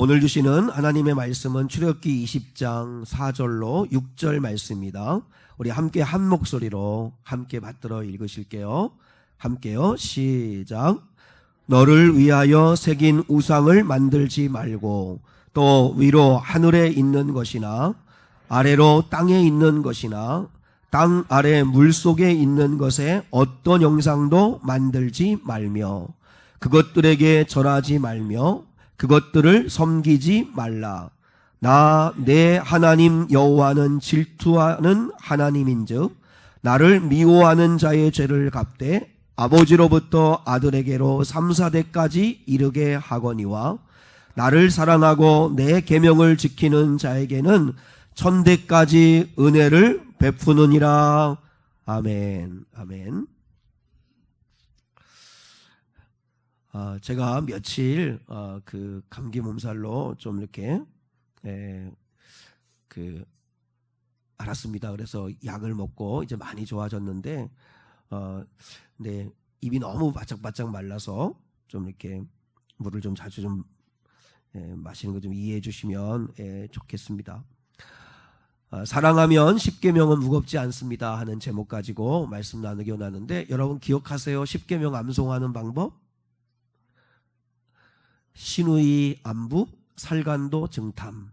오늘 주시는 하나님의 말씀은 출애굽기 20장 4절로 6절 말씀입니다. 우리 함께 한 목소리로 함께 받들어 읽으실게요. 함께요. 시작. 너를 위하여 새긴 우상을 만들지 말고 또 위로 하늘에 있는 것이나 아래로 땅에 있는 것이나 땅 아래 물속에 있는 것에 어떤 형상도 만들지 말며 그것들에게 절하지 말며 그것들을 섬기지 말라. 나 내 하나님 여호와는 질투하는 하나님인즉 나를 미워하는 자의 죄를 갚되 아버지로부터 아들에게로 3, 4대까지 이르게 하거니와 나를 사랑하고 내 계명을 지키는 자에게는 1000대까지 은혜를 베푸느니라. 아멘. 아멘. 제가 며칠 그 감기 몸살로 좀 이렇게 알았습니다. 그래서 약을 먹고 이제 많이 좋아졌는데 근데 입이 너무 바짝바짝 말라서 좀 이렇게 물을 좀 자주 좀 마시는 거 좀 이해해 주시면 좋겠습니다. 사랑하면 십계명은 무겁지 않습니다 하는 제목 가지고 말씀 나누기 원하는데, 여러분 기억하세요? 십계명 암송하는 방법? 신의 안부, 살간도 정탐.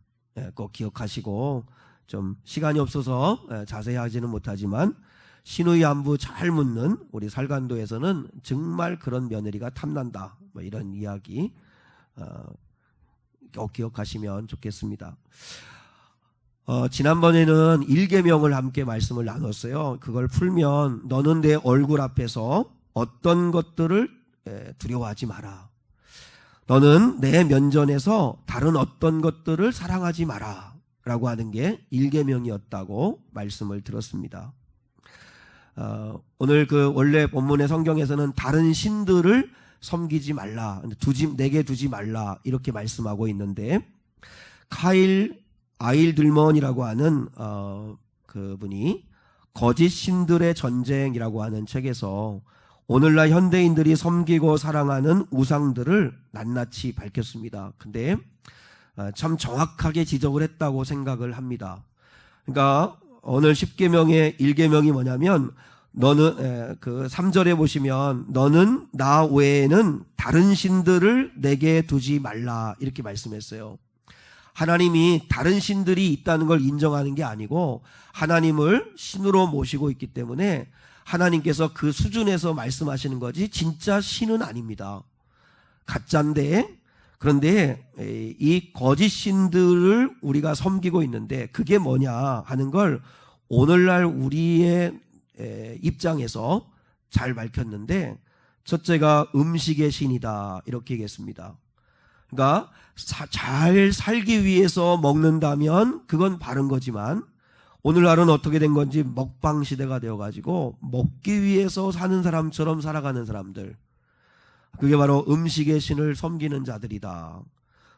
꼭 기억하시고, 좀 시간이 없어서 자세히 하지는 못하지만 신의 안부 잘 묻는 우리 살간도에서는 정말 그런 며느리가 탐난다, 뭐 이런 이야기 꼭 기억하시면 좋겠습니다. 지난번에는 1계명을 함께 말씀을 나눴어요. 그걸 풀면 너는 내 얼굴 앞에서 어떤 것들을 두려워하지 마라. 너는 내 면전에서 다른 어떤 것들을 사랑하지 마라 라고 하는 게 1계명이었다고 말씀을 들었습니다. 오늘 그 원래 본문의 성경에서는 다른 신들을 섬기지 말라, 내게 두지 말라 이렇게 말씀하고 있는데, 카일 아일들먼이라고 하는 그분이 거짓 신들의 전쟁이라고 하는 책에서 오늘날 현대인들이 섬기고 사랑하는 우상들을 낱낱이 밝혔습니다. 근데 참 정확하게 지적을 했다고 생각을 합니다. 그러니까 오늘 10계명의 1계명이 뭐냐면, 너는 그 3절에 보시면 너는 나 외에는 다른 신들을 내게 두지 말라 이렇게 말씀했어요. 하나님이 다른 신들이 있다는 걸 인정하는 게 아니고 하나님을 신으로 모시고 있기 때문에 하나님께서 그 수준에서 말씀하시는 거지 진짜 신은 아닙니다. 가짜인데, 그런데 이 거짓 신들을 우리가 섬기고 있는데 그게 뭐냐 하는 걸 오늘날 우리의 입장에서 잘 밝혔는데, 첫째가 음식의 신이다 이렇게 얘기했습니다. 그러니까 잘 살기 위해서 먹는다면 그건 바른 거지만 오늘날은 어떻게 된 건지 먹방 시대가 되어가지고 먹기 위해서 사는 사람처럼 살아가는 사람들, 그게 바로 음식의 신을 섬기는 자들이다.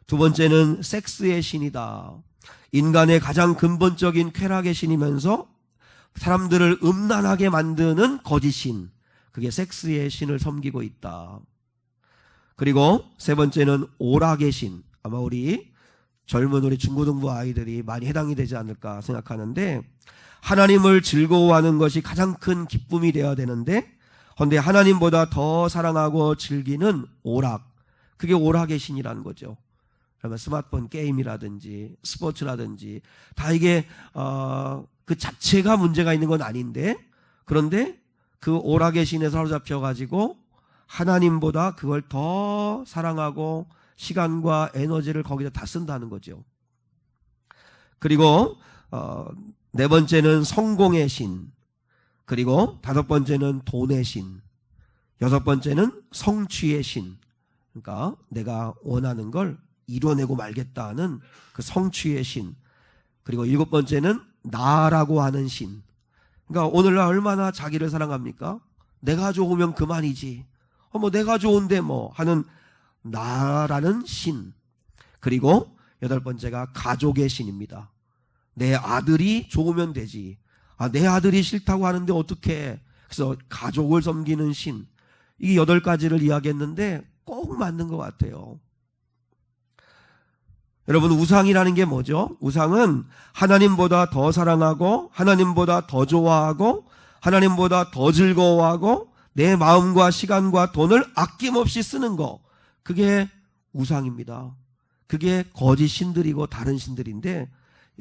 두 번째는 섹스의 신이다. 인간의 가장 근본적인 쾌락의 신이면서 사람들을 음란하게 만드는 거짓 신, 그게 섹스의 신을 섬기고 있다. 그리고 세 번째는 오락의 신. 아마 우리 젊은 우리 중고등부 아이들이 많이 해당이 되지 않을까 생각하는데, 하나님을 즐거워하는 것이 가장 큰 기쁨이 되어야 되는데, 그런데 하나님보다 더 사랑하고 즐기는 오락, 그게 오락의 신이라는 거죠. 그러면 스마트폰 게임이라든지 스포츠라든지 다 이게 그 자체가 문제가 있는 건 아닌데, 그런데 그 오락의 신에 사로잡혀가지고 하나님보다 그걸 더 사랑하고 시간과 에너지를 거기다 다 쓴다는 거죠. 그리고 네 번째는 성공의 신, 그리고 다섯 번째는 돈의 신, 여섯 번째는 성취의 신. 그러니까 내가 원하는 걸 이뤄내고 말겠다는 그 성취의 신. 그리고 일곱 번째는 나라고 하는 신. 그러니까 오늘날 얼마나 자기를 사랑합니까? 내가 좋으면 그만이지. 뭐 내가 좋은데 뭐 하는 나라는 신. 그리고 여덟 번째가 가족의 신입니다. 내 아들이 좋으면 되지. 내 아들이 싫다고 하는데 어떡해. 그래서 가족을 섬기는 신. 이 8가지를 이야기했는데 꼭 맞는 것 같아요. 여러분, 우상이라는 게 뭐죠? 우상은 하나님보다 더 사랑하고 하나님보다 더 좋아하고 하나님보다 더 즐거워하고 내 마음과 시간과 돈을 아낌없이 쓰는 거, 그게 우상입니다. 그게 거짓 신들이고 다른 신들인데,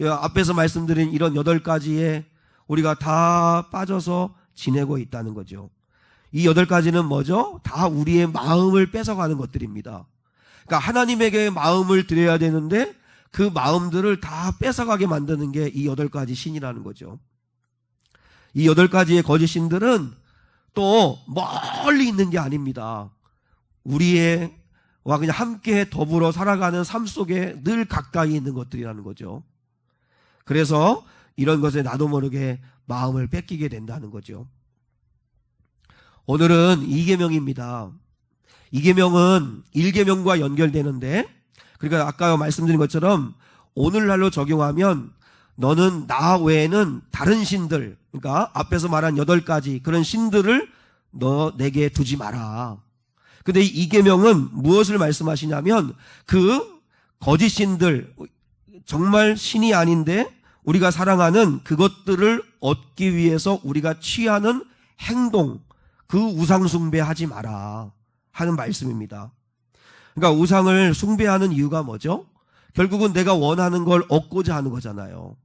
앞에서 말씀드린 이런 8가지에 우리가 다 빠져서 지내고 있다는 거죠. 이 8가지는 뭐죠? 다 우리의 마음을 뺏어가는 것들입니다. 그러니까 하나님에게 마음을 드려야 되는데 그 마음들을 다 뺏어가게 만드는 게 이 8가지 신이라는 거죠. 이 8가지의 거짓 신들은 또 멀리 있는 게 아닙니다. 우리와 그냥 함께 더불어 살아가는 삶 속에 늘 가까이 있는 것들이라는 거죠. 그래서 이런 것에 나도 모르게 마음을 뺏기게 된다는 거죠. 오늘은 2계명입니다. 2계명은 1계명과 연결되는데, 그러니까 아까 말씀드린 것처럼 오늘날로 적용하면 너는 나 외에는 다른 신들, 그러니까 앞에서 말한 8가지 그런 신들을 너 내게 두지 마라. 근데 이 2계명은 무엇을 말씀하시냐면 그 거짓 신들, 정말 신이 아닌데 우리가 사랑하는 그것들을 얻기 위해서 우리가 취하는 행동, 그 우상 숭배하지 마라 하는 말씀입니다. 그러니까 우상을 숭배하는 이유가 뭐죠? 결국은 내가 원하는 걸 얻고자 하는 거잖아요.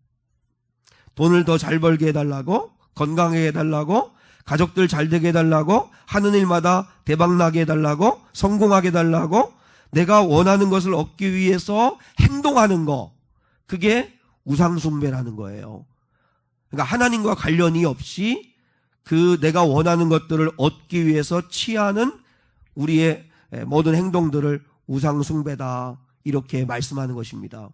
돈을 더 잘 벌게 해달라고, 건강하게 해달라고, 가족들 잘 되게 해달라고, 하는 일마다 대박나게 해달라고, 성공하게 해달라고, 내가 원하는 것을 얻기 위해서 행동하는 거, 그게 우상 숭배라는 거예요. 그러니까 하나님과 관련이 없이 그 내가 원하는 것들을 얻기 위해서 취하는 우리의 모든 행동들을 우상 숭배다, 이렇게 말씀하는 것입니다.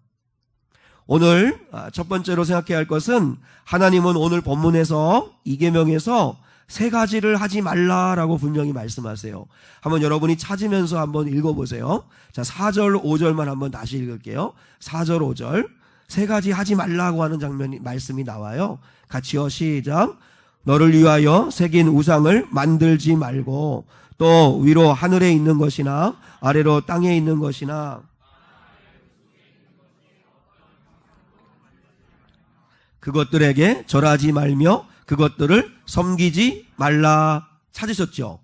오늘 첫 번째로 생각해야 할 것은, 하나님은 오늘 본문에서 2계명에서 3가지를 하지 말라라고 분명히 말씀하세요. 한번 여러분이 찾으면서 한번 읽어보세요. 자, 4절 5절만 한번 다시 읽을게요. 4절 5절 3가지 하지 말라고 하는 장면이, 말씀이 나와요. 같이요, 시작. 너를 위하여 새긴 우상을 만들지 말고, 또 위로 하늘에 있는 것이나 아래로 땅에 있는 것이나 그것들에게 절하지 말며 그것들을 섬기지 말라. 찾으셨죠?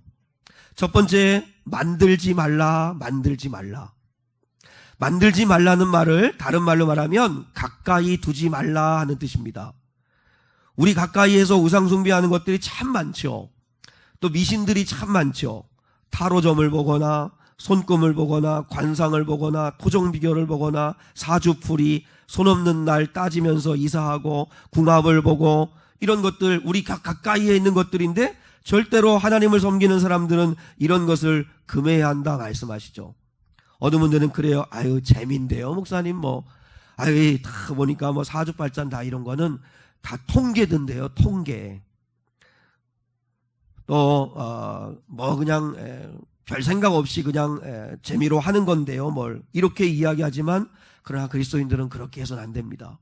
첫 번째, 만들지 말라, 만들지 말라. 만들지 말라는 말을 다른 말로 말하면 가까이 두지 말라 하는 뜻입니다. 우리 가까이에서 우상 숭배하는 것들이 참 많죠. 또 미신들이 참 많죠. 타로점을 보거나 손금을 보거나 관상을 보거나 토종비결을 보거나 사주풀이, 손 없는 날 따지면서 이사하고 궁합을 보고, 이런 것들 우리 가까이에 있는 것들인데 절대로 하나님을 섬기는 사람들은 이런 것을 금해야 한다 말씀하시죠. 어느 분들은 그래요. 아유, 재미인데요 목사님, 아유, 다 보니까 사주팔자 다 이런 거는 다 통계던데요, 통계. 또 그냥 별 생각 없이 그냥 재미로 하는 건데요, 이렇게 이야기하지만, 그러나 그리스도인들은 그렇게 해서는 안 됩니다.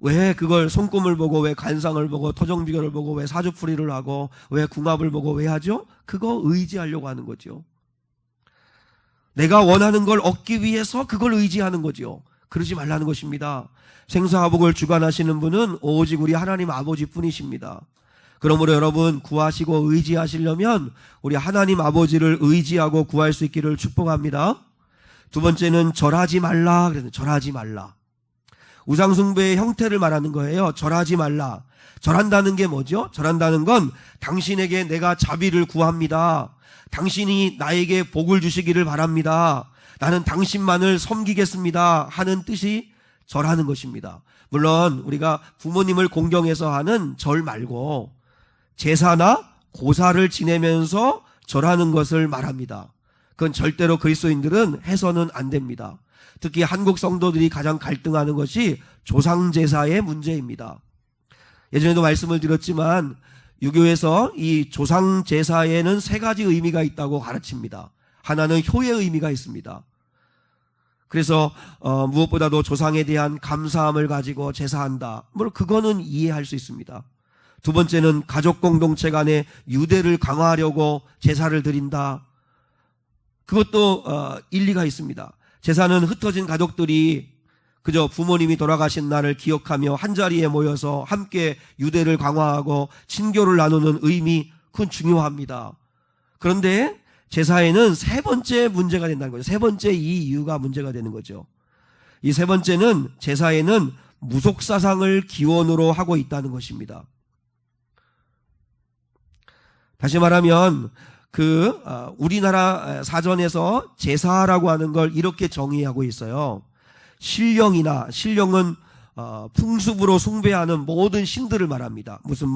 왜 그걸 손금을 보고, 왜 관상을 보고, 토종비결을 보고, 왜 사주풀이를 하고, 왜 궁합을 보고 왜 하죠? 그거 의지하려고 하는 거죠. 내가 원하는 걸 얻기 위해서 그걸 의지하는 거죠. 그러지 말라는 것입니다. 생사화복을 주관하시는 분은 오직 우리 하나님 아버지 뿐이십니다. 그러므로 여러분, 구하시고 의지하시려면 우리 하나님 아버지를 의지하고 구할 수 있기를 축복합니다. 두 번째는 절하지 말라. 그래서 절하지 말라. 우상 숭배의 형태를 말하는 거예요. 절하지 말라. 절한다는 게 뭐죠? 절한다는 건 당신에게 내가 자비를 구합니다. 당신이 나에게 복을 주시기를 바랍니다. 나는 당신만을 섬기겠습니다 하는 뜻이 절하는 것입니다. 물론 우리가 부모님을 공경해서 하는 절 말고 제사나 고사를 지내면서 절하는 것을 말합니다. 그건 절대로 그리스도인들은 해서는 안 됩니다. 특히 한국 성도들이 가장 갈등하는 것이 조상제사의 문제입니다. 예전에도 말씀을 드렸지만 유교에서 이 조상제사에는 3가지 의미가 있다고 가르칩니다. 하나는 효의 의미가 있습니다. 그래서 무엇보다도 조상에 대한 감사함을 가지고 제사한다. 물론 그거는 이해할 수 있습니다. 두 번째는 가족 공동체 간의 유대를 강화하려고 제사를 드린다. 그것도 일리가 있습니다. 제사는 흩어진 가족들이 그저 부모님이 돌아가신 날을 기억하며 한자리에 모여서 함께 유대를 강화하고 친교를 나누는 의미, 그건 중요합니다. 그런데 제사에는 세 번째 문제가 된다는 거죠. 세 번째 이 이유가 문제가 되는 거죠. 이 세 번째는 제사에는 무속사상을 기원으로 하고 있다는 것입니다. 다시 말하면 우리나라 사전에서 제사라고 하는 걸 이렇게 정의하고 있어요. 신령은 풍습으로 숭배하는 모든 신들을 말합니다. 무슨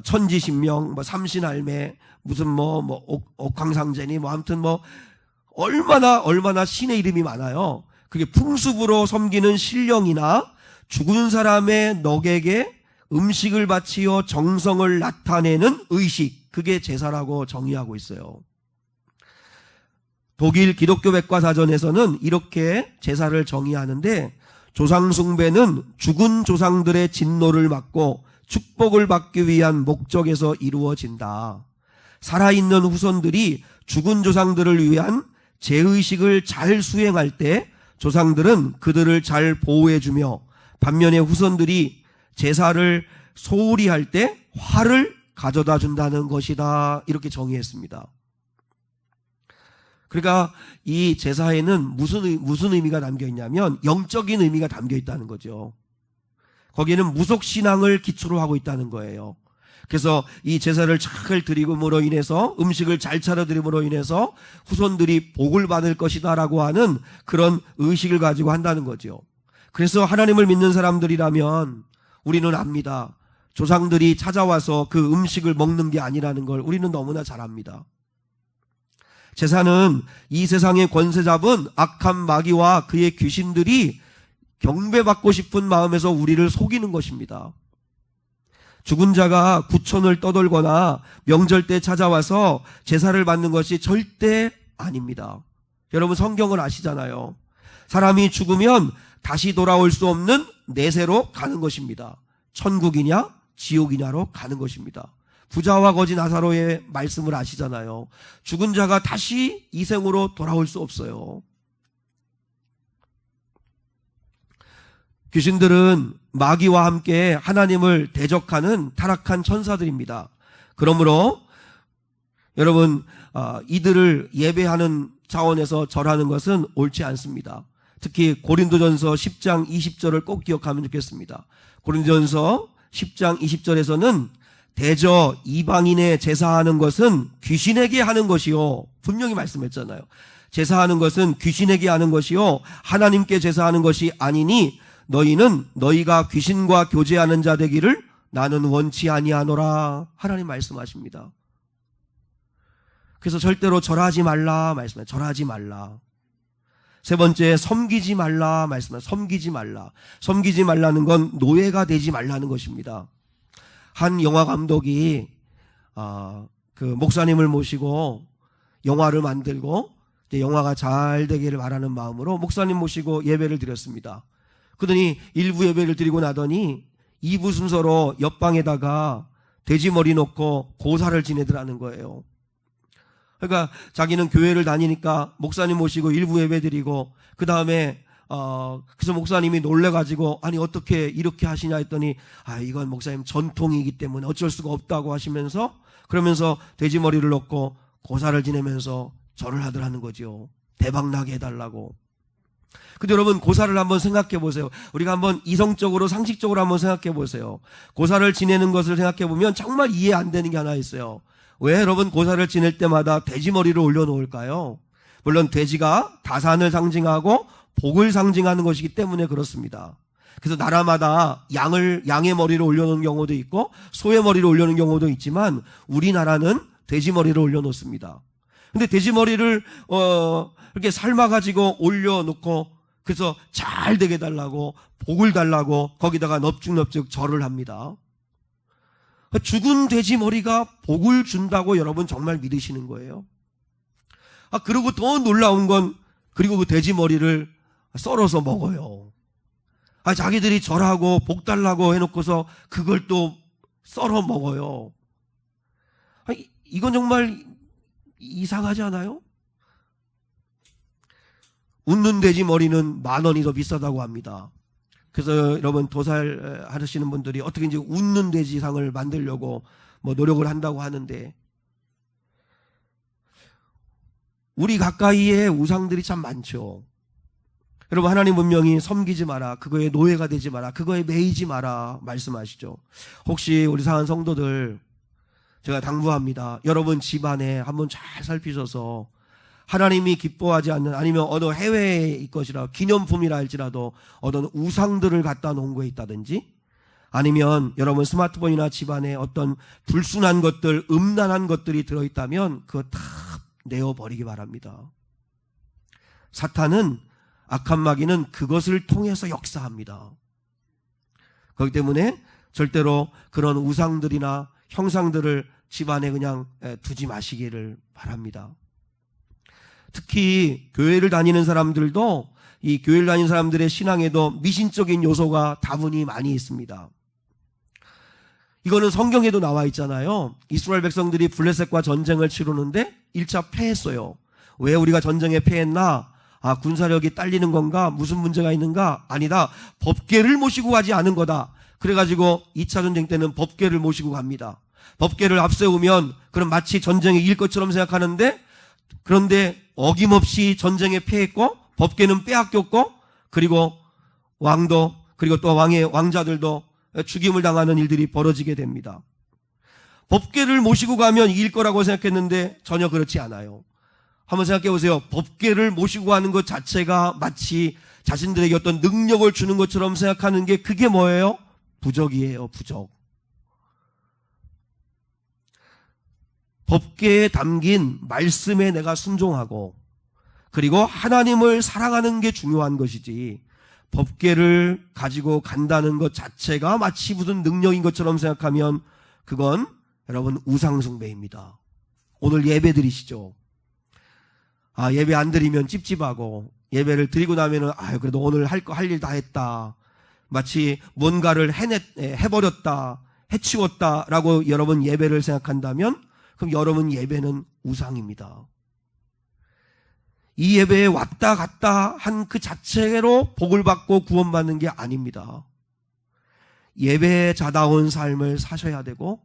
천지신명, 삼신할매, 무슨 옥황상제니 아무튼 얼마나 신의 이름이 많아요. 그게 풍습으로 섬기는 신령이나 죽은 사람의 넋에게 음식을 바치어 정성을 나타내는 의식, 그게 제사라고 정의하고 있어요. 독일 기독교 백과사전에서는 이렇게 제사를 정의하는데, 조상 숭배는 죽은 조상들의 진노를 막고 축복을 받기 위한 목적에서 이루어진다. 살아있는 후손들이 죽은 조상들을 위한 제의식을 잘 수행할 때 조상들은 그들을 잘 보호해주며, 반면에 후손들이 제사를 소홀히 할 때 화를 가져다 준다는 것이다. 이렇게 정의했습니다. 그러니까 이 제사에는 무슨 의미가 담겨 있냐면 영적인 의미가 담겨 있다는 거죠. 거기에는 무속신앙을 기초로 하고 있다는 거예요. 그래서 이 제사를 잘 드림으로 인해서, 음식을 잘 차려드림으로 인해서 후손들이 복을 받을 것이다 라고 하는 그런 의식을 가지고 한다는 거죠. 그래서 하나님을 믿는 사람들이라면 우리는 압니다. 조상들이 찾아와서 그 음식을 먹는 게 아니라는 걸 우리는 너무나 잘 압니다. 제사는 이 세상의 권세 잡은 악한 마귀와 그의 귀신들이 경배받고 싶은 마음에서 우리를 속이는 것입니다. 죽은 자가 구천을 떠돌거나 명절 때 찾아와서 제사를 받는 것이 절대 아닙니다. 여러분 성경을 아시잖아요. 사람이 죽으면 다시 돌아올 수 없는 내세로 가는 것입니다. 천국이냐 지옥이냐로 가는 것입니다. 부자와 거지 나사로의 말씀을 아시잖아요. 죽은 자가 다시 이 생으로 돌아올 수 없어요. 귀신들은 마귀와 함께 하나님을 대적하는 타락한 천사들입니다. 그러므로 여러분 이들을 예배하는 차원에서 절하는 것은 옳지 않습니다. 특히 고린도전서 10장 20절을 꼭 기억하면 좋겠습니다. 고린도전서 10장 20절에서는 대저 이방인의 제사하는 것은 귀신에게 하는 것이요, 분명히 말씀했잖아요. 제사하는 것은 귀신에게 하는 것이요 하나님께 제사하는 것이 아니니 너희는 너희가 귀신과 교제하는 자 되기를 나는 원치 아니하노라. 하나님 말씀하십니다. 그래서 절대로 절하지 말라 말씀해요. 절하지 말라. 세 번째, 섬기지 말라 말씀해요. 섬기지 말라. 섬기지 말라는 건 노예가 되지 말라는 것입니다. 한 영화 감독이 그 목사님을 모시고 영화를 만들고 이제 영화가 잘 되기를 바라는 마음으로 목사님 모시고 예배를 드렸습니다. 그러더니 1부 예배를 드리고 나더니 2부 순서로 옆방에다가 돼지머리 놓고 고사를 지내더라는 거예요. 그러니까 자기는 교회를 다니니까 목사님 모시고 1부 예배 드리고 그 다음에 그래서 목사님이 놀래가지고 아니 어떻게 이렇게 하시냐 했더니 이건 목사님 전통이기 때문에 어쩔 수가 없다고 하시면서 그러면서 돼지머리를 놓고 고사를 지내면서 절을 하더라는 거죠. 대박나게 해달라고. 근데 여러분 고사를 한번 생각해 보세요. 우리가 한번 이성적으로 상식적으로 한번 생각해 보세요. 고사를 지내는 것을 생각해 보면 정말 이해 안 되는 게 하나 있어요. 왜 여러분 고사를 지낼 때마다 돼지머리를 올려놓을까요? 물론 돼지가 다산을 상징하고 복을 상징하는 것이기 때문에 그렇습니다. 그래서 나라마다 양의 머리를 올려놓은 경우도 있고 소의 머리를 올려놓은 경우도 있지만 우리나라는 돼지 머리를 올려놓습니다. 근데 돼지 머리를 이렇게 삶아가지고 올려놓고 그래서 잘 되게 달라고 복을 달라고 거기다가 넙죽넙죽 절을 합니다. 죽은 돼지 머리가 복을 준다고 여러분 정말 믿으시는 거예요? 그리고 더 놀라운 건 그리고 그 돼지 머리를 썰어서 먹어요. 자기들이 절하고 복 달라고 해놓고서 그걸 또 썰어 먹어요. 이건 정말 이상하지 않아요? 웃는 돼지 머리는 10,000원이 더 비싸다고 합니다. 그래서 여러분 도살 하시는 분들이 어떻게 이제 웃는 돼지상을 만들려고 뭐 노력을 한다고 하는데, 우리 가까이에 우상들이 참 많죠. 여러분, 하나님 분명히 섬기지 마라, 그거에 노예가 되지 마라, 그거에 매이지 마라 말씀하시죠. 혹시 우리 사랑하는 성도들, 제가 당부합니다. 여러분 집안에 한번 잘 살피셔서 하나님이 기뻐하지 않는, 아니면 어느 해외에 있것이라 기념품이라 할지라도 어떤 우상들을 갖다 놓은 거에 있다든지, 아니면 여러분 스마트폰이나 집안에 어떤 불순한 것들, 음란한 것들이 들어있다면 그거 다 내어버리기 바랍니다. 사탄은, 악한 마귀는 그것을 통해서 역사합니다. 그렇기 때문에 절대로 그런 우상들이나 형상들을 집안에 그냥 두지 마시기를 바랍니다. 특히 교회를 다니는 사람들도, 이 교회를 다니는 사람들의 신앙에도 미신적인 요소가 다분히 많이 있습니다. 이거는 성경에도 나와 있잖아요. 이스라엘 백성들이 블레셋과 전쟁을 치르는데 1차 패했어요. 왜 우리가 전쟁에 패했나? 군사력이 딸리는 건가? 무슨 문제가 있는가? 아니다, 법궤를 모시고 가지 않은 거다. 그래가지고 2차 전쟁 때는 법궤를 모시고 갑니다. 법궤를 앞세우면 그럼 마치 전쟁에 이길 것처럼 생각하는데, 그런데 어김없이 전쟁에 패했고 법궤는 빼앗겼고, 그리고 왕도, 그리고 또 왕자들도 죽임을 당하는 일들이 벌어지게 됩니다. 법궤를 모시고 가면 이길 거라고 생각했는데 전혀 그렇지 않아요. 한번 생각해 보세요. 법궤를 모시고 가는 것 자체가 마치 자신들에게 어떤 능력을 주는 것처럼 생각하는 게, 그게 뭐예요? 부적이에요, 부적. 법궤에 담긴 말씀에 내가 순종하고, 그리고 하나님을 사랑하는 게 중요한 것이지, 법궤를 가지고 간다는 것 자체가 마치 무슨 능력인 것처럼 생각하면 그건 여러분 우상숭배입니다. 오늘 예배 드리시죠. 예배 안 드리면 찝찝하고, 예배를 드리고 나면은 그래도 오늘 할 일 다 했다, 마치 뭔가를 해버렸다, 해치웠다라고 여러분 예배를 생각한다면, 그럼 여러분 예배는 우상입니다. 이 예배에 왔다 갔다 한 그 자체로 복을 받고 구원받는 게 아닙니다. 예배자다운 삶을 사셔야 되고,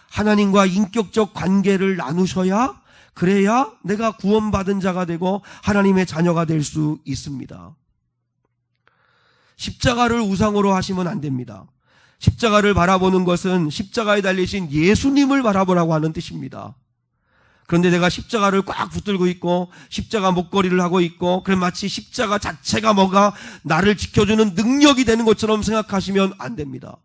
하나님과 인격적 관계를 나누셔야, 그래야 내가 구원받은 자가 되고 하나님의 자녀가 될 수 있습니다. 십자가를 우상으로 하시면 안 됩니다. 십자가를 바라보는 것은 십자가에 달리신 예수님을 바라보라고 하는 뜻입니다. 그런데 내가 십자가를 꽉 붙들고 있고 십자가 목걸이를 하고 있고, 그럼 마치 십자가 자체가 뭐가 나를 지켜주는 능력이 되는 것처럼 생각하시면 안 됩니다.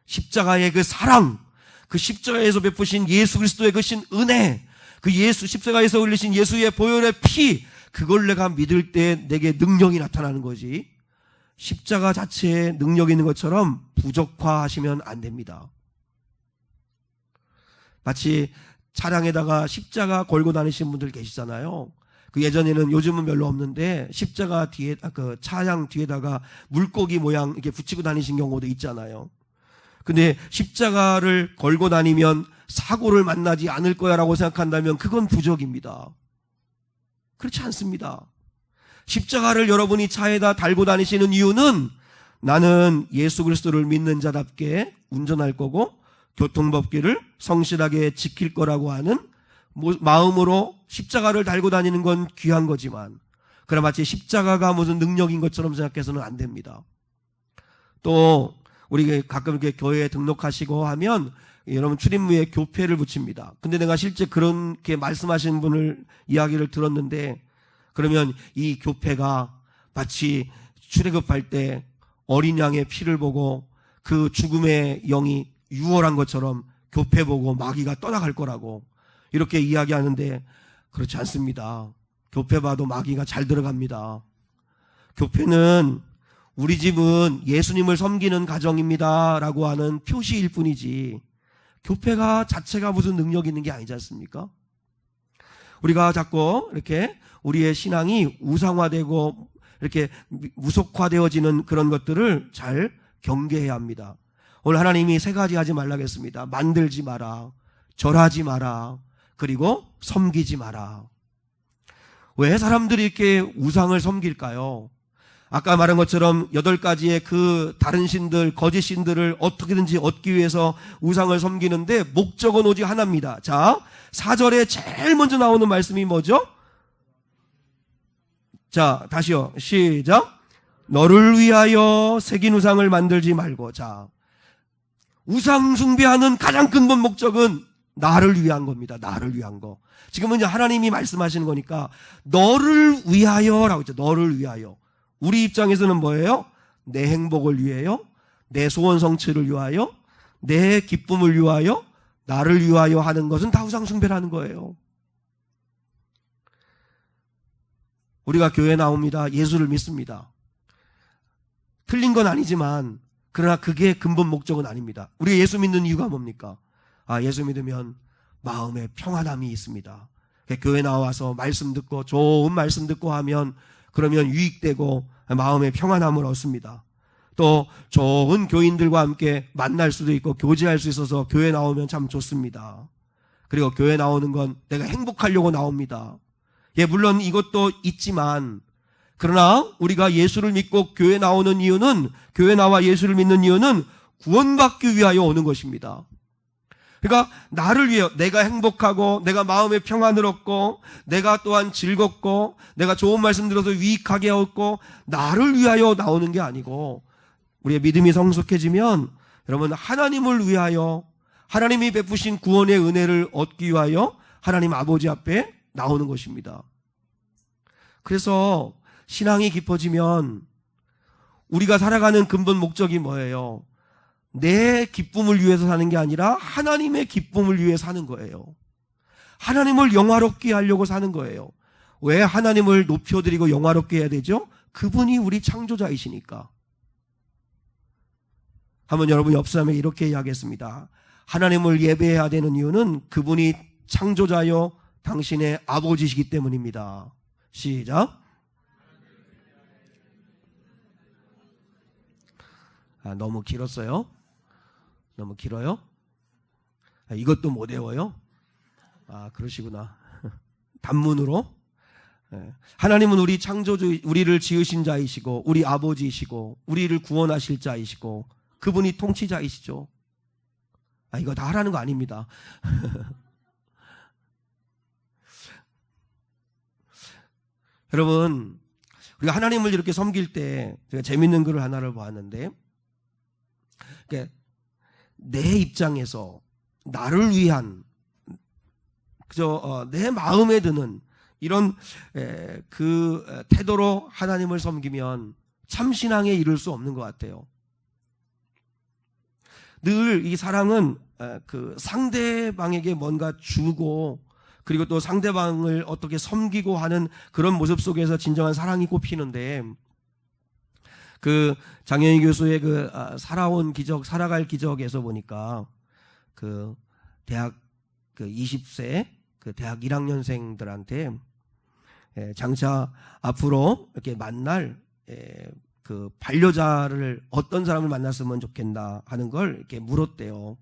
십자가의 그 사랑, 그 십자가에서 베푸신 예수 그리스도의 그 신 은혜, 그 예수 십자가에서 흘리신 예수의 보혈의 피, 그걸 내가 믿을 때 내게 능력이 나타나는 거지, 십자가 자체에 능력이 있는 것처럼 부적화하시면 안 됩니다. 마치 차량에다가 십자가 걸고 다니시는 분들 계시잖아요. 그 예전에는, 요즘은 별로 없는데 십자가 뒤에, 그 차량 뒤에다가 물고기 모양 이렇게 붙이고 다니신 경우도 있잖아요. 근데 십자가를 걸고 다니면 사고를 만나지 않을 거야라고 생각한다면 그건 부적입니다. 그렇지 않습니다. 십자가를 여러분이 차에다 달고 다니시는 이유는, 나는 예수 그리스도를 믿는 자답게 운전할 거고 교통법규를 성실하게 지킬 거라고 하는 마음으로 십자가를 달고 다니는 건 귀한 거지만, 그래 마치 십자가가 무슨 능력인 것처럼 생각해서는 안 됩니다. 또 우리 가끔 이렇게 교회에 등록하시고 하면 여러분 출입문에 교패를 붙입니다. 근데 내가 실제 그렇게 말씀하시는 분을 이야기를 들었는데, 그러면 이 교패가 마치 출애굽할 때 어린 양의 피를 보고 그 죽음의 영이 유월한 것처럼 교패 보고 마귀가 떠나갈 거라고 이렇게 이야기하는데, 그렇지 않습니다. 교패 봐도 마귀가 잘 들어갑니다. 교패는 우리 집은 예수님을 섬기는 가정입니다 라고 하는 표시일 뿐이지, 교패가 자체가 무슨 능력이 있는 게 아니지 않습니까? 우리가 자꾸 이렇게 우리의 신앙이 우상화되고 이렇게 무속화되어지는 그런 것들을 잘 경계해야 합니다. 오늘 하나님이 3가지 하지 말라고 했습니다. 만들지 마라, 절하지 마라, 그리고 섬기지 마라. 왜 사람들이 이렇게 우상을 섬길까요? 아까 말한 것처럼 8가지의 그 다른 신들, 거짓 신들을 어떻게든지 얻기 위해서 우상을 섬기는데 목적은 오직 하나입니다. 자, 4절에 제일 먼저 나오는 말씀이 뭐죠? 자, 다시요. 시작. 너를 위하여 새긴 우상을 만들지 말고. 자, 우상 숭배하는 가장 근본 목적은 나를 위한 겁니다. 나를 위한 거. 지금은 이제 하나님이 말씀하시는 거니까 너를 위하여라고 했죠. 너를 위하여. 우리 입장에서는 뭐예요? 내 행복을 위하여, 내 소원 성취를 위하여, 내 기쁨을 위하여, 나를 위하여 하는 것은 다 우상 숭배라는 거예요. 우리가 교회 나옵니다. 예수를 믿습니다. 틀린 건 아니지만 그러나 그게 근본 목적은 아닙니다. 우리가 예수 믿는 이유가 뭡니까? 예수 믿으면 마음에 평안함이 있습니다. 교회 나와서 말씀 듣고 좋은 말씀 듣고 하면 그러면 유익되고 마음의 평안함을 얻습니다. 또 좋은 교인들과 함께 만날 수도 있고 교제할 수 있어서 교회 나오면 참 좋습니다. 그리고 교회 나오는 건 내가 행복하려고 나옵니다. 물론 이것도 있지만 그러나 우리가 예수를 믿고 교회 나오는 이유는, 교회 나와 예수를 믿는 이유는 구원받기 위하여 오는 것입니다. 그러니까 나를 위해, 내가 행복하고 내가 마음의 평안을 얻고 내가 또한 즐겁고 내가 좋은 말씀 들어서 유익하게 얻고 나를 위하여 나오는 게 아니고, 우리의 믿음이 성숙해지면 여러분 하나님을 위하여, 하나님이 베푸신 구원의 은혜를 얻기 위하여 하나님 아버지 앞에 나오는 것입니다. 그래서 신앙이 깊어지면 우리가 살아가는 근본 목적이 뭐예요? 내 기쁨을 위해서 사는 게 아니라 하나님의 기쁨을 위해 사는 거예요. 하나님을 영화롭게 하려고 사는 거예요. 왜 하나님을 높여드리고 영화롭게 해야 되죠? 그분이 우리 창조자이시니까. 한번 여러분 옆 사람에게 이렇게 이야기했습니다. 하나님을 예배해야 되는 이유는 그분이 창조자요 당신의 아버지시기 때문입니다. 시작. 너무 길었어요? 너무 길어요? 이것도 못 외워요? 그러시구나. 단문으로. 하나님은 우리 창조주, 우리를 지으신 자이시고 우리 아버지이시고 우리를 구원하실 자이시고 그분이 통치자이시죠. 이거 다 하라는 거 아닙니다. 여러분, 우리가 하나님을 이렇게 섬길 때 제가 재밌는 글을 하나를 보았는데, 그러니까 내 입장에서 나를 위한 그저 내 마음에 드는 이런 그 태도로 하나님을 섬기면 참 신앙에 이를 수 없는 것 같아요. 늘 이 사랑은 그 상대방에게 뭔가 주고 그리고 또 상대방을 어떻게 섬기고 하는 그런 모습 속에서 진정한 사랑이 꼽히는데, 그 장현희 교수의 그 살아온 기적, 살아갈 기적에서 보니까 그 대학 그 20세 그 대학 1학년생들한테 장차 앞으로 이렇게 만날 그 반려자를 어떤 사람을 만났으면 좋겠나 하는 걸 이렇게 물었대요.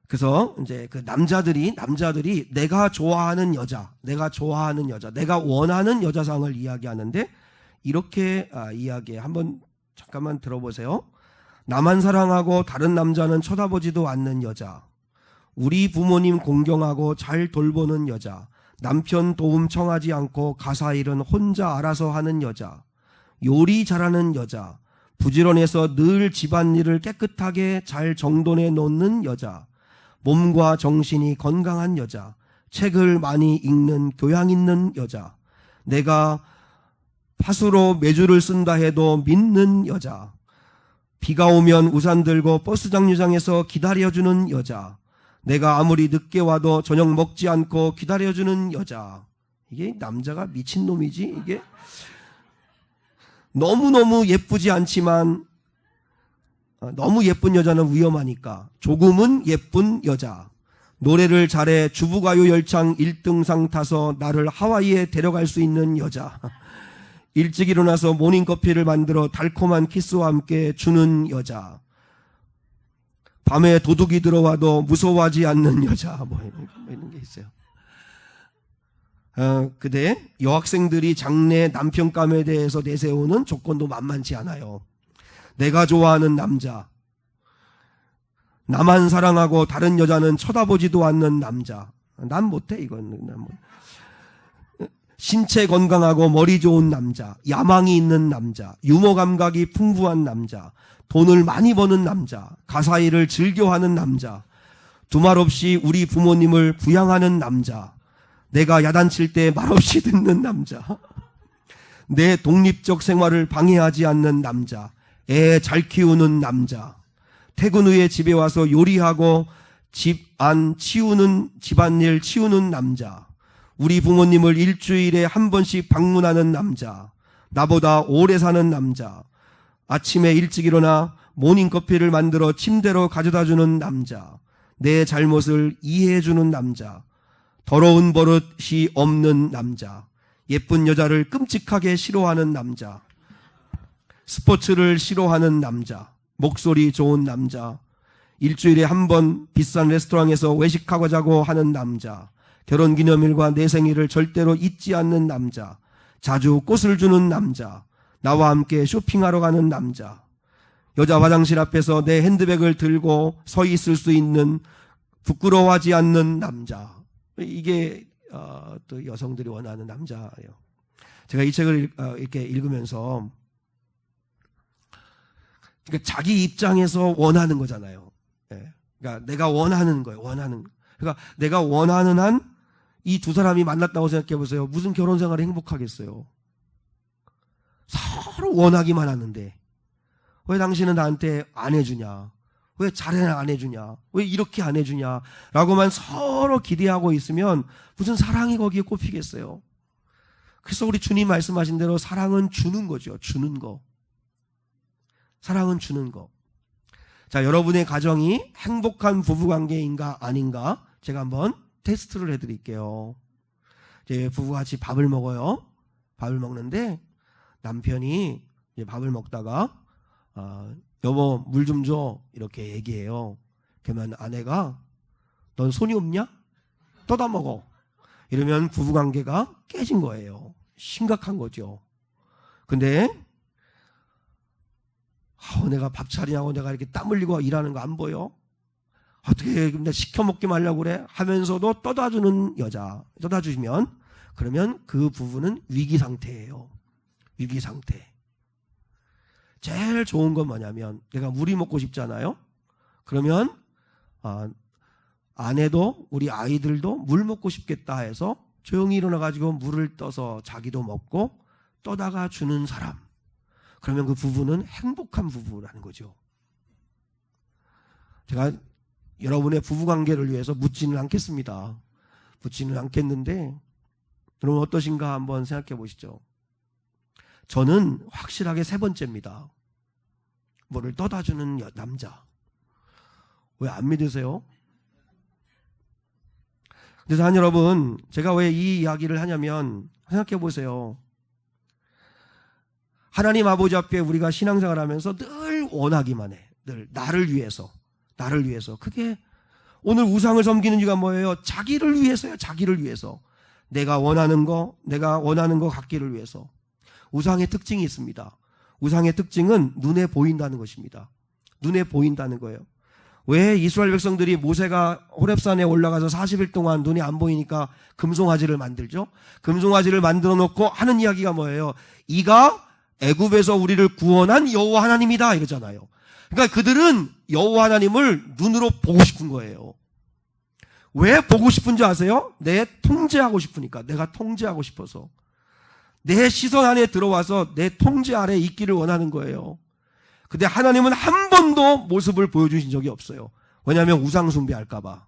그래서 이제 그 남자들이 내가 좋아하는 여자, 내가 원하는 여자상을 이야기하는데 이렇게 이야기해. 한번 잠깐만 들어보세요. 나만 사랑하고 다른 남자는 쳐다보지도 않는 여자, 우리 부모님 공경하고 잘 돌보는 여자, 남편 도움 청하지 않고 가사 일은 혼자 알아서 하는 여자, 요리 잘하는 여자, 부지런해서 늘 집안일을 깨끗하게 잘 정돈해 놓는 여자, 몸과 정신이 건강한 여자, 책을 많이 읽는 교양 있는 여자, 내가 파수로 매주를 쓴다 해도 믿는 여자, 비가 오면 우산 들고 버스 정류장에서 기다려주는 여자, 내가 아무리 늦게 와도 저녁 먹지 않고 기다려주는 여자. 이게 남자가 미친놈이지. 이게 너무너무 예쁘지 않지만 너무 예쁜 여자는 위험하니까 조금은 예쁜 여자, 노래를 잘해 주부가요 열창 1등상 타서 나를 하와이에 데려갈 수 있는 여자, 일찍 일어나서 모닝커피를 만들어 달콤한 키스와 함께 주는 여자, 밤에 도둑이 들어와도 무서워하지 않는 여자, 뭐 이런 게 있어요. 그대 여학생들이 장래 남편감에 대해서 내세우는 조건도 만만치 않아요. 내가 좋아하는 남자, 나만 사랑하고 다른 여자는 쳐다보지도 않는 남자. 난 못해 이건. 신체 건강하고 머리 좋은 남자, 야망이 있는 남자, 유머 감각이 풍부한 남자, 돈을 많이 버는 남자, 가사일을 즐겨하는 남자, 두말 없이 우리 부모님을 부양하는 남자, 내가 야단칠 때 말없이 듣는 남자, 내 독립적 생활을 방해하지 않는 남자, 애 잘 키우는 남자, 퇴근 후에 집에 와서 요리하고 집안일 치우는 남자, 우리 부모님을 일주일에 한 번씩 방문하는 남자, 나보다 오래 사는 남자, 아침에 일찍 일어나 모닝커피를 만들어 침대로 가져다주는 남자, 내 잘못을 이해해주는 남자, 더러운 버릇이 없는 남자, 예쁜 여자를 끔찍하게 싫어하는 남자, 스포츠를 싫어하는 남자, 목소리 좋은 남자, 일주일에 한 번 비싼 레스토랑에서 외식하고자고 하는 남자, 결혼기념일과 내 생일을 절대로 잊지 않는 남자, 자주 꽃을 주는 남자, 나와 함께 쇼핑하러 가는 남자, 여자 화장실 앞에서 내 핸드백을 들고 서 있을 수 있는 부끄러워하지 않는 남자. 이게 또 여성들이 원하는 남자예요. 제가 이 책을 이렇게 읽으면서, 그러니까 자기 입장에서 원하는 거잖아요. 그러니까 내가 원하는 거예요. 그러니까 내가 원하는 한 이 두 사람이 만났다고 생각해 보세요. 무슨 결혼 생활이 행복하겠어요? 서로 원하기만 하는데 왜 당신은 나한테 안 해주냐? 왜 잘해 안 해주냐? 왜 이렇게 안 해주냐? 라고만 서로 기대하고 있으면 무슨 사랑이 거기에 꼽히겠어요? 그래서 우리 주님 말씀하신 대로 사랑은 주는 거죠. 주는 거. 사랑은 주는 거. 자, 여러분의 가정이 행복한 부부관계인가 아닌가 제가 한번 테스트를 해드릴게요. 이제 부부가 같이 밥을 먹어요. 밥을 먹는데 남편이 이제 밥을 먹다가 여보 물 좀 줘 이렇게 얘기해요. 그러면 아내가 넌 손이 없냐? 떠다 먹어. 이러면 부부관계가 깨진 거예요. 심각한 거죠. 근데 내가 밥 차리냐고 내가 이렇게 땀 흘리고 일하는 거 안 보여? 어떻게 내가 시켜 먹게 하려고 그래? 하면서도 떠다주는 여자, 떠다주시면 그러면 그 부부는 위기 상태예요. 위기 상태. 제일 좋은 건 뭐냐면 내가 물이 먹고 싶잖아요. 그러면 아내도 우리 아이들도 물 먹고 싶겠다 해서 조용히 일어나가지고 물을 떠서 자기도 먹고 떠다가 주는 사람. 그러면 그 부부는 행복한 부부라는 거죠. 제가 여러분의 부부관계를 위해서 묻지는 않겠습니다. 묻지는 않겠는데 여러분 어떠신가 한번 생각해 보시죠. 저는 확실하게 세 번째입니다. 뭐를 떠다주는 남자. 왜 안 믿으세요? 그래서 한 여러분, 제가 왜 이 이야기를 하냐면 생각해 보세요. 하나님 아버지 앞에 우리가 신앙생활 하면서 늘 원하기만 해. 늘 나를 위해서. 나를 위해서. 그게 오늘 우상을 섬기는 이유가 뭐예요? 자기를 위해서요. 자기를 위해서. 내가 원하는 거 갖기를 위해서. 우상의 특징이 있습니다. 우상의 특징은 눈에 보인다는 것입니다. 눈에 보인다는 거예요. 왜 이스라엘 백성들이 모세가 호렙산에 올라가서 40일 동안 눈이 안 보이니까 금송아지를 만들죠? 금송아지를 만들어 놓고 하는 이야기가 뭐예요? 이가 애굽에서 우리를 구원한 여호와 하나님이다 이러잖아요. 그러니까 그들은 여호와 하나님을 눈으로 보고 싶은 거예요. 왜 보고 싶은지 아세요? 내 통제하고 싶으니까. 내가 통제하고 싶어서. 내 시선 안에 들어와서 내 통제 아래 있기를 원하는 거예요. 근데 하나님은 한 번도 모습을 보여주신 적이 없어요. 왜냐하면 우상 숭배할까 봐.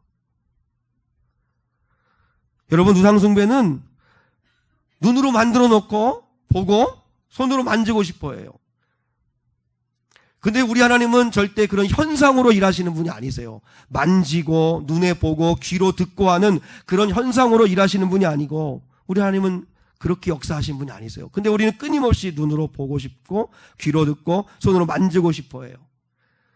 여러분 우상 숭배는 눈으로 만들어 놓고 보고 손으로 만지고 싶어 해요. 근데 우리 하나님은 절대 그런 현상으로 일하시는 분이 아니세요. 만지고 눈에 보고 귀로 듣고 하는 그런 현상으로 일하시는 분이 아니고 우리 하나님은 그렇게 역사하신 분이 아니세요. 근데 우리는 끊임없이 눈으로 보고 싶고 귀로 듣고 손으로 만지고 싶어 해요.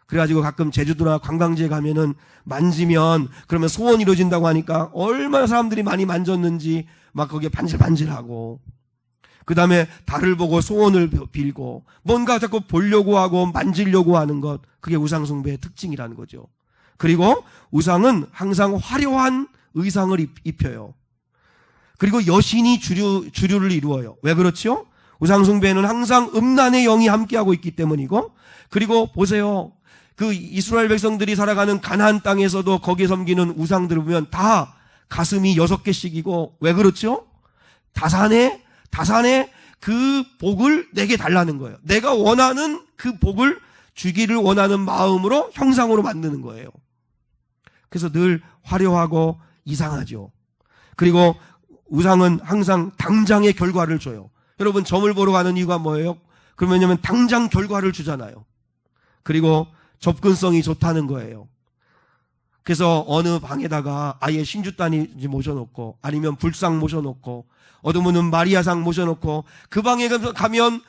그래가지고 가끔 제주도나 관광지에 가면은 만지면 그러면 소원이 이루어진다고 하니까 얼마나 사람들이 많이 만졌는지 막 거기에 반질반질하고, 그 다음에 달을 보고 소원을 빌고 뭔가 자꾸 보려고 하고 만지려고 하는 것, 그게 우상숭배의 특징이라는 거죠. 그리고 우상은 항상 화려한 의상을 입혀요. 그리고 여신이 주류를 이루어요. 왜 그렇죠? 우상숭배는 항상 음란의 영이 함께하고 있기 때문이고, 그리고 보세요. 그 이스라엘 백성들이 살아가는 가나안 땅에서도 거기에 섬기는 우상들을 보면 다 가슴이 6개씩이고, 왜 그렇죠? 다산에 그 복을 내게 달라는 거예요. 내가 원하는 그 복을 주기를 원하는 마음으로 형상으로 만드는 거예요. 그래서 늘 화려하고 이상하죠. 그리고 우상은 항상 당장의 결과를 줘요. 여러분, 점을 보러 가는 이유가 뭐예요? 그러면 당장 결과를 주잖아요. 그리고 접근성이 좋다는 거예요. 그래서 어느 방에다가 아예 신주단이 모셔놓고, 아니면 불상 모셔놓고, 어두문은 마리아상 모셔놓고, 그 방에 가면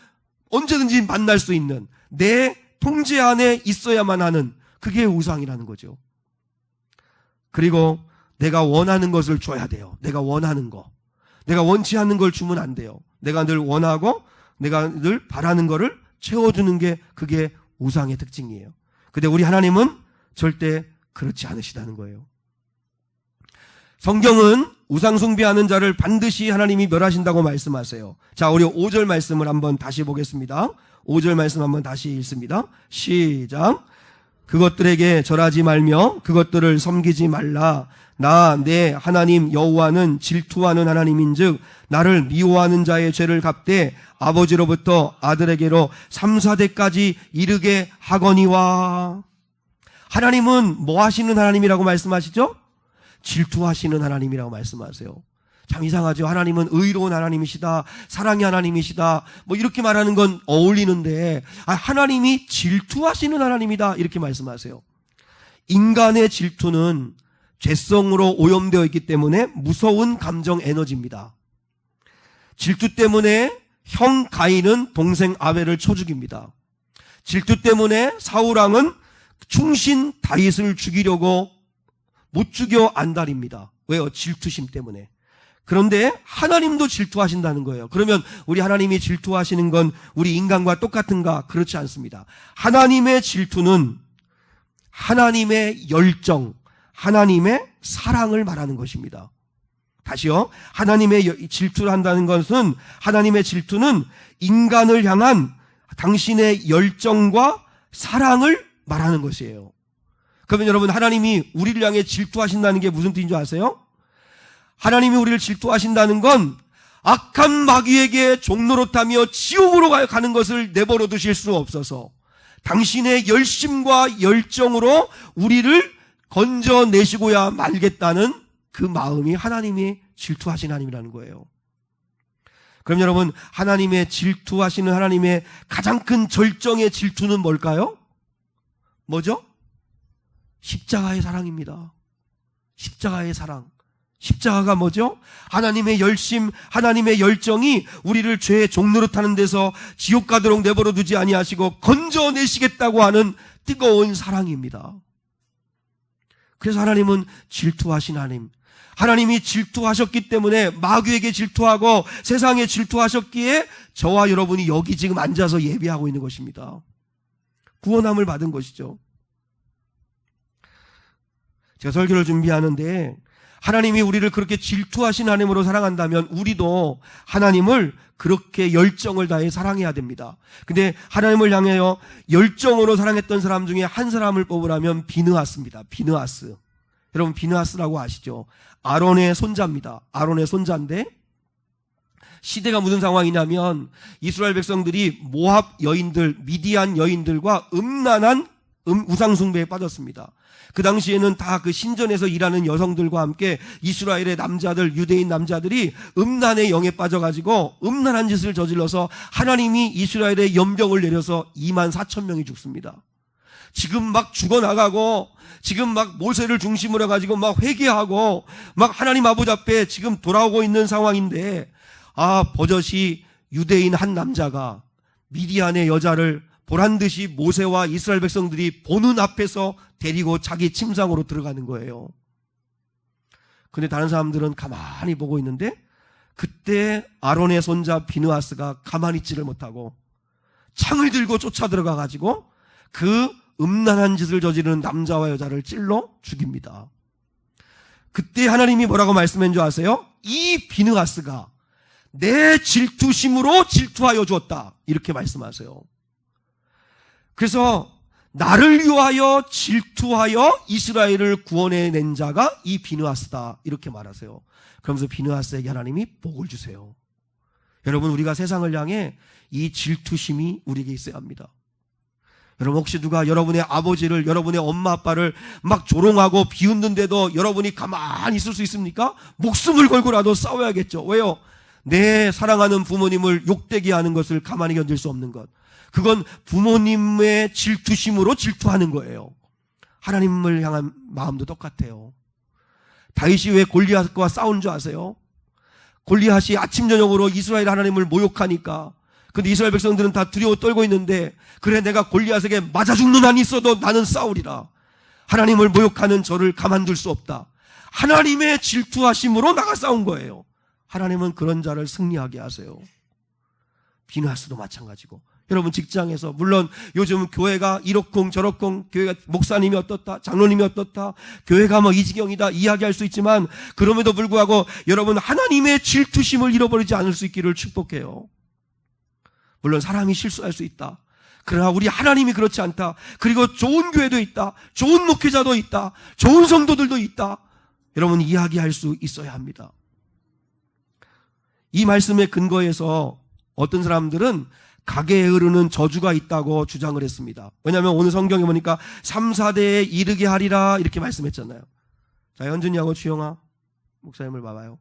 언제든지 만날 수 있는, 내 통제 안에 있어야만 하는, 그게 우상이라는 거죠. 그리고 내가 원하는 것을 줘야 돼요. 내가 원하는 거. 내가 원치 않는 걸 주면 안 돼요. 내가 늘 원하고 내가 늘 바라는 거를 채워주는 게, 그게 우상의 특징이에요. 근데 우리 하나님은 절대 그렇지 않으시다는 거예요. 성경은 우상 숭배하는 자를 반드시 하나님이 멸하신다고 말씀하세요. 자, 우리 5절 말씀을 한번 다시 보겠습니다. 5절 말씀 한번 다시 읽습니다. 시작. 그것들에게 절하지 말며 그것들을 섬기지 말라. 나 내 하나님 여호와는 질투하는 하나님인즉 나를 미워하는 자의 죄를 갚되 아버지로부터 아들에게로 3, 4대까지 이르게 하거니와. 하나님은 뭐 하시는 하나님이라고 말씀하시죠? 질투하시는 하나님이라고 말씀하세요. 참 이상하죠. 하나님은 의로운 하나님이시다, 사랑의 하나님이시다, 뭐 이렇게 말하는 건 어울리는데, 하나님이 질투하시는 하나님이다, 이렇게 말씀하세요. 인간의 질투는 죄성으로 오염되어 있기 때문에 무서운 감정 에너지입니다. 질투 때문에 형 가인은 동생 아벨을 쳐 죽입니다. 질투 때문에 사울왕은 충신 다윗을 죽이려고 못 죽여 안달입니다. 왜요? 질투심 때문에. 그런데 하나님도 질투하신다는 거예요. 그러면 우리 하나님이 질투하시는 건 우리 인간과 똑같은가? 그렇지 않습니다. 하나님의 질투는 하나님의 열정, 하나님의 사랑을 말하는 것입니다. 다시요. 하나님의 질투를 한다는 것은, 하나님의 질투는 인간을 향한 당신의 열정과 사랑을 말하는 것이에요. 그러면 여러분, 하나님이 우리를 향해 질투하신다는 게 무슨 뜻인 줄 아세요? 하나님이 우리를 질투하신다는 건 악한 마귀에게 종노릇하며 지옥으로 가는 것을 내버려 두실 수 없어서 당신의 열심과 열정으로 우리를 건져내시고야 말겠다는 그 마음이 하나님이 질투하신 하나님이라는 거예요. 그럼 여러분, 하나님의 질투하시는 하나님의 가장 큰 절정의 질투는 뭘까요? 뭐죠? 십자가의 사랑입니다. 십자가의 사랑. 십자가가 뭐죠? 하나님의 열심, 하나님의 열정이 우리를 죄의 종노릇하는 데서 지옥 가도록 내버려 두지 아니하시고 건져내시겠다고 하는 뜨거운 사랑입니다. 그래서 하나님은 질투하신 하나님. 하나님이 질투하셨기 때문에 마귀에게 질투하고 세상에 질투하셨기에 저와 여러분이 여기 지금 앉아서 예배하고 있는 것입니다. 구원함을 받은 것이죠. 제가 설교를 준비하는데, 하나님이 우리를 그렇게 질투하신 하나님으로 사랑한다면 우리도 하나님을 그렇게 열정을 다해 사랑해야 됩니다. 근데 하나님을 향하여 열정으로 사랑했던 사람 중에 한 사람을 뽑으라면 비느하스입니다. 비느하스. 여러분, 비느하스라고 아시죠? 아론의 손자입니다. 아론의 손자인데, 시대가 무슨 상황이냐면 이스라엘 백성들이 모압 여인들, 미디안 여인들과 음란한 우상숭배에 빠졌습니다. 그 당시에는 다 그 신전에서 일하는 여성들과 함께 이스라엘의 남자들, 유대인 남자들이 음란의 영에 빠져가지고 음란한 짓을 저질러서 하나님이 이스라엘의 연병을 내려서 24,000명이 죽습니다. 지금 막 죽어나가고, 지금 막 모세를 중심으로 해가지고 막 회개하고 막 하나님 아버지 앞에 지금 돌아오고 있는 상황인데, 버젓이 유대인 한 남자가 미디안의 여자를 보란듯이 모세와 이스라엘 백성들이 보는 앞에서 데리고 자기 침상으로 들어가는 거예요. 근데 다른 사람들은 가만히 보고 있는데 그때 아론의 손자 비느하스가 가만히 있지를 못하고 창을 들고 쫓아 들어가 가지고 그 음란한 짓을 저지르는 남자와 여자를 찔러 죽입니다. 그때 하나님이 뭐라고 말씀한 줄 아세요? 이 비느하스가 내 질투심으로 질투하여 주었다, 이렇게 말씀하세요. 그래서 나를 위하여 질투하여 이스라엘을 구원해낸 자가 이 비느하스다, 이렇게 말하세요. 그러면서 비느하스에게 하나님이 복을 주세요. 여러분, 우리가 세상을 향해 이 질투심이 우리에게 있어야 합니다. 여러분, 혹시 누가 여러분의 아버지를, 여러분의 엄마 아빠를 막 조롱하고 비웃는데도 여러분이 가만히 있을 수 있습니까? 목숨을 걸고라도 싸워야겠죠. 왜요? 내 사랑하는 부모님을 욕되게 하는 것을 가만히 견딜 수 없는 것, 그건 부모님의 질투심으로 질투하는 거예요. 하나님을 향한 마음도 똑같아요. 다윗이 왜 골리앗과 싸운 줄 아세요? 골리앗이 아침 저녁으로 이스라엘 하나님을 모욕하니까, 근데 이스라엘 백성들은 다 두려워 떨고 있는데, 그래 내가 골리앗에게 맞아 죽는 한이 있어도 나는 싸우리라, 하나님을 모욕하는 저를 가만둘 수 없다, 하나님의 질투하심으로 나가 싸운 거예요. 하나님은 그런 자를 승리하게 하세요. 비느하스도 마찬가지고, 여러분 직장에서, 물론 요즘 교회가 이렇쿵 저렇쿵, 교회가 목사님이 어떻다, 장로님이 어떻다, 교회가 뭐 이 지경이다 이야기할 수 있지만, 그럼에도 불구하고 여러분 하나님의 질투심을 잃어버리지 않을 수 있기를 축복해요. 물론 사람이 실수할 수 있다, 그러나 우리 하나님이 그렇지 않다. 그리고 좋은 교회도 있다, 좋은 목회자도 있다, 좋은 성도들도 있다, 여러분 이야기할 수 있어야 합니다. 이 말씀에 근거해서 어떤 사람들은 가게에 흐르는 저주가 있다고 주장을 했습니다. 왜냐하면 오늘 성경에 보니까 3, 4대에 이르게 하리라, 이렇게 말씀했잖아요. 자, 현준이하고 주영아 목사님을 봐봐요.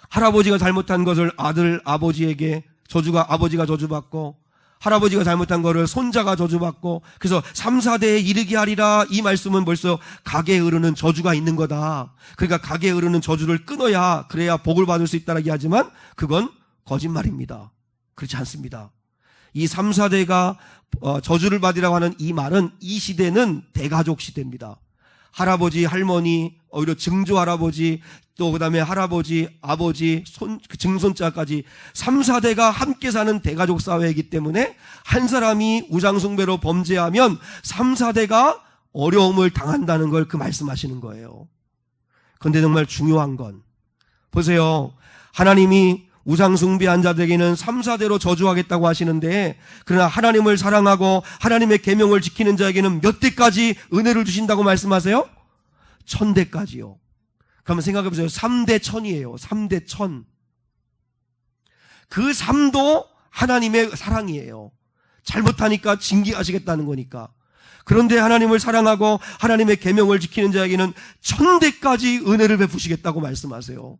할아버지가 잘못한 것을 아들 아버지에게 아버지가 저주받고, 할아버지가 잘못한 거를 손자가 저주받고, 그래서 3, 4대에 이르게 하리라, 이 말씀은 벌써 가게에 흐르는 저주가 있는 거다. 그러니까 가게에 흐르는 저주를 끊어야, 그래야 복을 받을 수 있다라고 하지만 그건 거짓말입니다. 그렇지 않습니다. 이 3, 4대가 저주를 받으라고 하는 이 말은, 이 시대는 대가족 시대입니다. 할아버지, 할머니, 오히려 증조 할아버지, 또 그 다음에 할아버지, 아버지, 증손자까지 3, 4대가 함께 사는 대가족 사회이기 때문에, 한 사람이 우상숭배로 범죄하면 3, 4대가 어려움을 당한다는 걸 그 말씀하시는 거예요. 그런데 정말 중요한 건, 보세요. 하나님이 우상숭배한 자들에게는 3, 4대로 저주하겠다고 하시는데, 그러나 하나님을 사랑하고 하나님의 계명을 지키는 자에게는 몇 대까지 은혜를 주신다고 말씀하세요? 1000대까지요. 그러면 생각해 보세요. 3대 1000이에요. 3대 1000. 그 3도 하나님의 사랑이에요. 잘못하니까 징계하시겠다는 거니까. 그런데 하나님을 사랑하고 하나님의 계명을 지키는 자에게는 1000대까지 은혜를 베푸시겠다고 말씀하세요.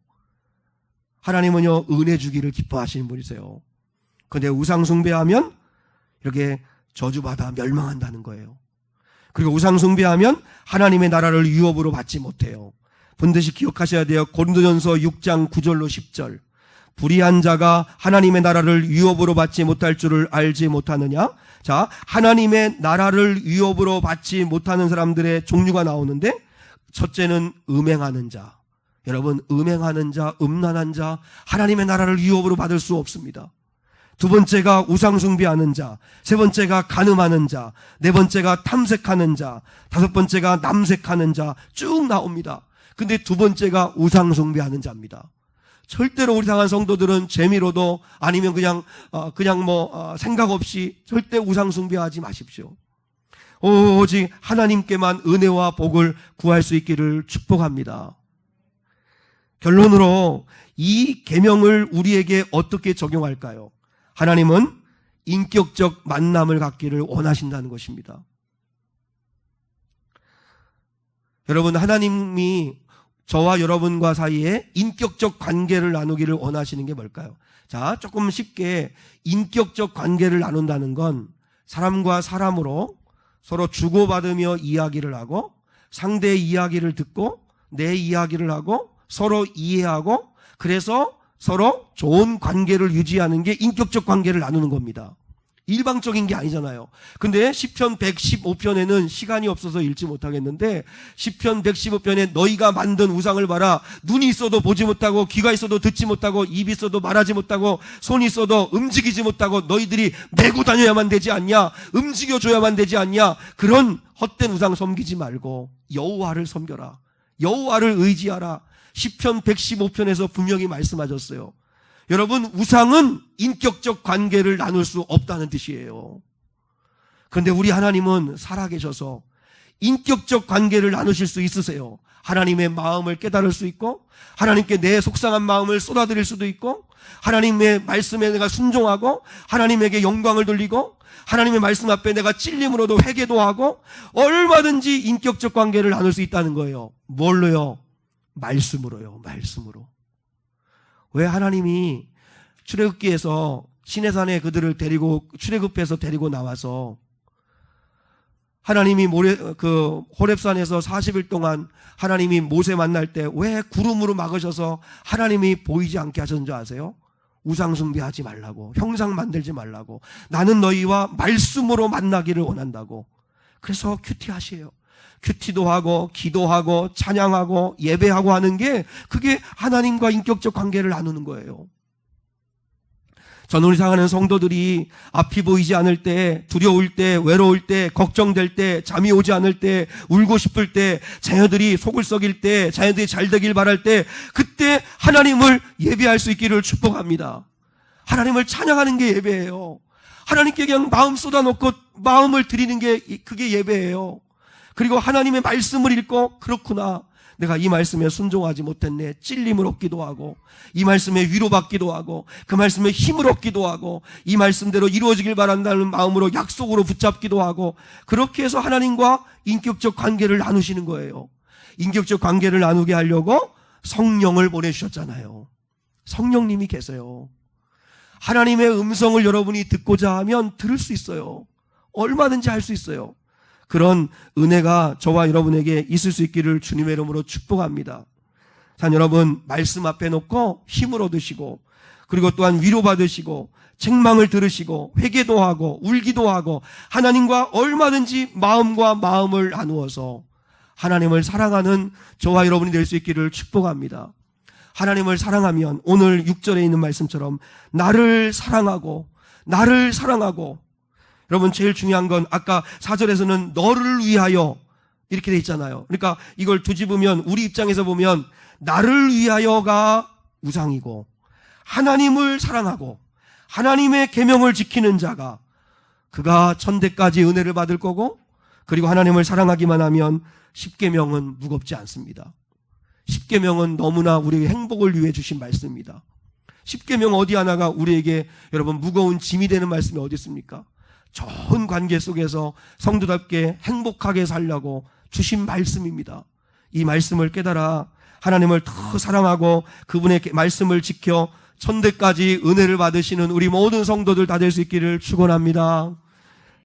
하나님은요, 은혜 주기를 기뻐하시는 분이세요. 그런데 우상숭배하면 이렇게 저주받아 멸망한다는 거예요. 그리고 우상숭배하면 하나님의 나라를 유업으로 받지 못해요. 반드시 기억하셔야 돼요. 고린도전서 6장 9절로 10절. 불의한 자가 하나님의 나라를 유업으로 받지 못할 줄을 알지 못하느냐? 자, 하나님의 나라를 유업으로 받지 못하는 사람들의 종류가 나오는데, 첫째는 음행하는 자. 여러분, 음행하는 자, 음란한 자, 하나님의 나라를 유업으로 받을 수 없습니다. 두 번째가 우상숭배하는 자, 세 번째가 간음하는 자, 네 번째가 탐색하는 자, 다섯 번째가 남색하는 자, 쭉 나옵니다. 근데 두 번째가 우상숭배하는 자입니다. 절대로 우리 당한 성도들은 재미로도, 아니면 그냥 생각 없이 절대 우상숭배하지 마십시오. 오직 하나님께만 은혜와 복을 구할 수 있기를 축복합니다. 결론으로 이 계명을 우리에게 어떻게 적용할까요? 하나님은 인격적 만남을 갖기를 원하신다는 것입니다. 여러분, 하나님이 저와 여러분과 사이에 인격적 관계를 나누기를 원하시는 게 뭘까요? 자, 조금 쉽게, 인격적 관계를 나눈다는 건 사람과 사람으로 서로 주고받으며 이야기를 하고, 상대의 이야기를 듣고 내 이야기를 하고 서로 이해하고, 그래서 서로 좋은 관계를 유지하는 게 인격적 관계를 나누는 겁니다. 일방적인 게 아니잖아요. 근데 시편 115편에는 시간이 없어서 읽지 못하겠는데 시편 115편에 너희가 만든 우상을 봐라. 눈이 있어도 보지 못하고 귀가 있어도 듣지 못하고 입이 있어도 말하지 못하고 손이 있어도 움직이지 못하고 너희들이 메고 다녀야만 되지 않냐? 움직여줘야만 되지 않냐? 그런 헛된 우상 섬기지 말고 여호와를 섬겨라. 여호와를 의지하라. 시편 115편에서 분명히 말씀하셨어요. 여러분, 우상은 인격적 관계를 나눌 수 없다는 뜻이에요. 그런데 우리 하나님은 살아계셔서 인격적 관계를 나누실 수 있으세요. 하나님의 마음을 깨달을 수 있고 하나님께 내 속상한 마음을 쏟아드릴 수도 있고 하나님의 말씀에 내가 순종하고 하나님에게 영광을 돌리고 하나님의 말씀 앞에 내가 찔림으로도 회개도 하고 얼마든지 인격적 관계를 나눌 수 있다는 거예요. 뭘로요? 말씀으로요. 말씀으로. 왜 하나님이 출애굽기에서 시내산에 그들을 출애굽해서 데리고 나와서 하나님이 호렙산에서 40일 동안 하나님이 모세 만날 때 왜 구름으로 막으셔서 하나님이 보이지 않게 하셨는지 아세요? 우상 숭배하지 말라고, 형상 만들지 말라고, 나는 너희와 말씀으로 만나기를 원한다고. 그래서 큐티하시에요. 큐티도 하고 기도하고 찬양하고 예배하고 하는 게 그게 하나님과 인격적 관계를 나누는 거예요. 저는 우리 사랑하는 성도들이 앞이 보이지 않을 때, 두려울 때, 외로울 때, 걱정될 때, 잠이 오지 않을 때, 울고 싶을 때, 자녀들이 속을 썩일 때, 자녀들이 잘 되길 바랄 때, 그때 하나님을 예배할 수 있기를 축복합니다. 하나님을 찬양하는 게 예배예요. 하나님께 그냥 마음 쏟아놓고 마음을 드리는 게 그게 예배예요. 그리고 하나님의 말씀을 읽고 그렇구나, 내가 이 말씀에 순종하지 못했네, 찔림을 얻기도 하고 이 말씀에 위로받기도 하고 그 말씀에 힘을 얻기도 하고 이 말씀대로 이루어지길 바란다는 마음으로 약속으로 붙잡기도 하고 그렇게 해서 하나님과 인격적 관계를 나누시는 거예요. 인격적 관계를 나누게 하려고 성령을 보내주셨잖아요. 성령님이 계세요. 하나님의 음성을 여러분이 듣고자 하면 들을 수 있어요. 얼마든지 할 수 있어요. 그런 은혜가 저와 여러분에게 있을 수 있기를 주님의 이름으로 축복합니다. 자, 여러분, 말씀 앞에 놓고 힘을 얻으시고 그리고 또한 위로받으시고 책망을 들으시고 회개도 하고 울기도 하고 하나님과 얼마든지 마음과 마음을 나누어서 하나님을 사랑하는 저와 여러분이 될 수 있기를 축복합니다. 하나님을 사랑하면 오늘 6절에 있는 말씀처럼 나를 사랑하고 여러분, 제일 중요한 건 아까 4절에서는 너를 위하여 이렇게 돼 있잖아요. 그러니까 이걸 뒤집으면 우리 입장에서 보면 나를 위하여가 우상이고 하나님을 사랑하고 하나님의 계명을 지키는 자가 그가 천대까지 은혜를 받을 거고 그리고 하나님을 사랑하기만 하면 십계명은 무겁지 않습니다. 십계명은 너무나 우리에게 행복을 위해 주신 말씀입니다. 십계명 어디 하나가 우리에게 여러분 무거운 짐이 되는 말씀이 어디 있습니까? 좋은 관계 속에서 성도답게 행복하게 살려고 주신 말씀입니다. 이 말씀을 깨달아 하나님을 더 사랑하고 그분의 말씀을 지켜 천대까지 은혜를 받으시는 우리 모든 성도들 다 될 수 있기를 축원합니다.